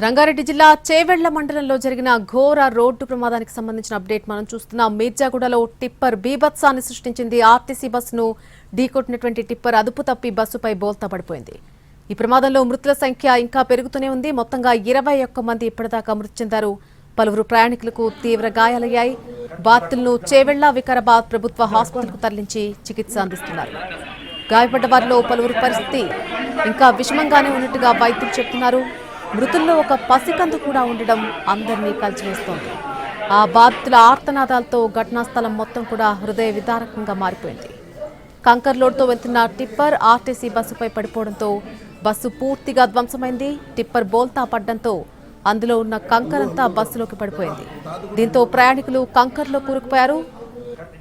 రంగారెడ్డి జిల్లా చేవెళ్ల మండలంలో జరిగిన ఘోర రోడ్డు ప్రమాదానికి సంబంధించిన అప్డేట్ మనం చూస్తున్నాం. మీర్జాగూడలో టిప్పర్ బీభత్సాన్ని సృష్టించింది. ఆర్టీసీ బస్సును ఢీకొట్టినటువంటి టిప్పర్ అదుపు తప్పి బస్సుపై బోల్తా పడిపోయింది. ఈ ప్రమాదంలో మృతుల సంఖ్య ఇంకా పెరుగుతూనే ఉంది. మొత్తంగా 21 మంది ఇప్పటిదాకా మృతి చెందారు. పలువురు ప్రయాణికులకు తీవ్ర గాయాలయ్యాయి. బాధితులను చేవెళ్ల వికారాబాద్ ప్రభుత్వ హాస్పిటల్కు తరలించి చికిత్స అందిస్తున్నారు. గాయపడ్డ వారిలో పలువురు పరిస్థితి ఇంకా విషమంగానే ఉన్నట్టుగా వైద్యులు చెబుతున్నారు. మృతుల్లో ఒక పసికందు కూడా ఉండడం అందరినీ కలిచివేస్తోంది. ఆ బాధితుల ఆర్తనాదాలతో ఘటనా స్థలం మొత్తం కూడా హృదయ విదారకంగా మారిపోయింది. కంకర్ లోడ్తో వెళ్తున్న టిప్పర్ ఆర్టీసీ బస్సుపై పడిపోవడంతో బస్సు పూర్తిగా ధ్వంసమైంది. టిప్పర్ బోల్తా పడ్డంతో అందులో ఉన్న కంకర్ అంతా బస్సులోకి పడిపోయింది. దీంతో ప్రయాణికులు కంకర్లో కూరుకుపోయారు.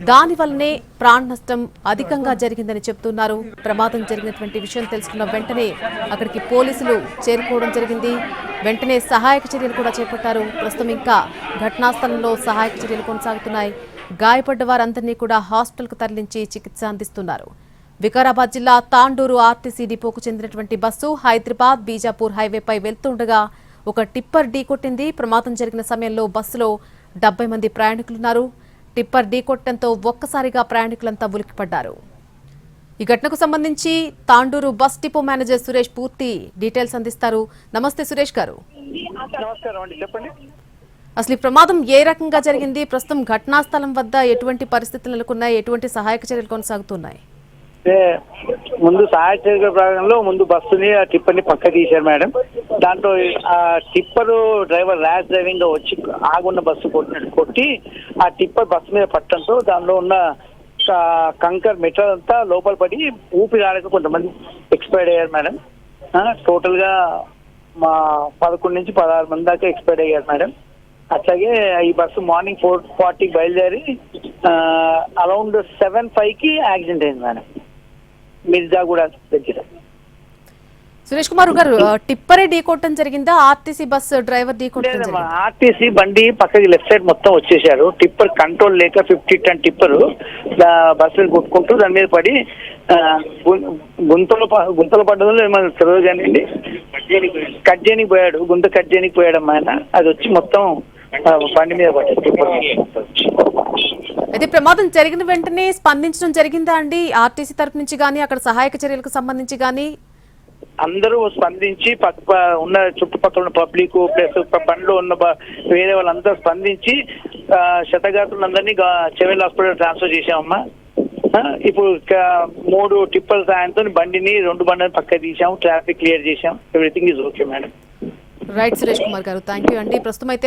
దానివల్లనే ప్రాణ నష్టం అధికంగా జరిగిందని చెబుతున్నారు. ప్రమాదం జరిగినటువంటి విషయం తెలుసుకున్న వెంటనే అక్కడికి పోలీసులు చేరుకోవడం జరిగింది. వెంటనే సహాయక చర్యలు కూడా చేపట్టారు. ప్రస్తుతం ఇంకా ఘటనా స్థలంలో సహాయక చర్యలు కొనసాగుతున్నాయి. గాయపడ్డ వారందరినీ కూడా హాస్పిటల్కు తరలించి చికిత్స అందిస్తున్నారు. వికారాబాద్ జిల్లా తాండూరు ఆర్టీసీ డిపోకు చెందినటువంటి బస్సు హైదరాబాద్ బీజాపూర్ హైవేపై వెళ్తుండగా ఒక టిప్పర్ ఢీకొట్టింది. ప్రమాదం జరిగిన సమయంలో బస్సులో 70 మంది ప్రయాణికులున్నారు. టిప్పర్ ఢీకొట్టడంతో ఒక్కసారిగా ప్రయాణికులంతా ఉలిక్కిపడ్డారు. ఈ ఘటనకు సంబంధించి Tandur bus depot manager Suresh పూర్తి డీటెయిల్స్ అందిస్తారు. నమస్తే సురేష్ గారు. నమస్కారం అండి, చెప్పండి. అసలు ఈ ప్రమాదం ఏ రకంగా జరిగింది? ప్రస్తుతం ఘటనా స్థలం వద్ద ఎటువంటి పరిస్థితులు నెలకొన్నాయి? ఎటువంటి సహాయక చర్యలు కొనసాగుతున్నాయి? ముందు సహాయ చర్యల భాగంలో ముందు బస్సుని ఆ టిప్పర్ ని పక్క తీశారు మేడం. దాంట్లో ఆ టిప్పర్ డ్రైవర్ ర్యాష్ డ్రైవింగ్ గా వచ్చి ఆగున్న బస్సు కొట్టి ఆ టిప్పర్ బస్సు మీద పట్టడంతో దానిలో ఉన్న కంకర్ మెటల్ అంతా లోపల పడి ఊపిరాడక కొంతమంది ఎక్స్పైర్డ్ అయ్యారు మేడం. టోటల్ గా మా 11 నుంచి 16 మంది దాకా ఎక్స్పైర్డ్ అయ్యారు మేడం. అట్లాగే ఈ బస్సు మార్నింగ్ 4:40 బయలుదేరి అరౌండ్ 7:05కి యాక్సిడెంట్ అయింది మేడం, మిర్జాగూడ దగ్గర. సురేష్ కుమార్ గారు, టిప్పరే ఢీకొట్టడం జరిగిందా? ఆర్టీసీ బస్ డ్రైవర్ ఢీకొట్టడం? ఆర్టీసీ బండి పక్కకి లెఫ్ట్ సైడ్ మొత్తం వచ్చేసారు. టిప్పర్ కంట్రోల్ లేక 50 టన్ టిప్పర్ బస్సులు కొట్టుకుంటూ దాని మీద పడి గుంతలు పడ్డదో ఏమో తెలియదు కానీ కట్ చేయనికి పోయాడు. గుంత కట్ చేయనికి పోయాడు ఆయన. అది వచ్చి మొత్తం బండి మీద పడ్డాడు టిప్పర్. అయితే ప్రమాదం జరిగిన వెంటనే స్పందించడం జరిగిందా అండి? ఆర్టీసీ తరఫు నుంచి కానీ అక్కడ సహాయక చర్యలకు సంబంధించి కానీ అందరూ స్పందించి ఉన్న చుట్టుపక్కల ఉన్న పబ్లిక్ ప్లస్ బండ్లో ఉన్న వేరే వాళ్ళందరూ స్పందించి క్షతగాత్రులందరినీ చెవెల్ హాస్పిటల్ ట్రాన్స్ఫర్ చేశామమ్మా. ఇప్పుడు 3 టిప్పర్ సాయంతో బండిని 2 బండిని పక్క తీసాము, ట్రాఫిక్ క్లియర్ చేశాం. Everything is okay madam. Right Suresh Kumar గారు, థ్యాంక్ యూ అండి. ప్రస్తుతం అయితే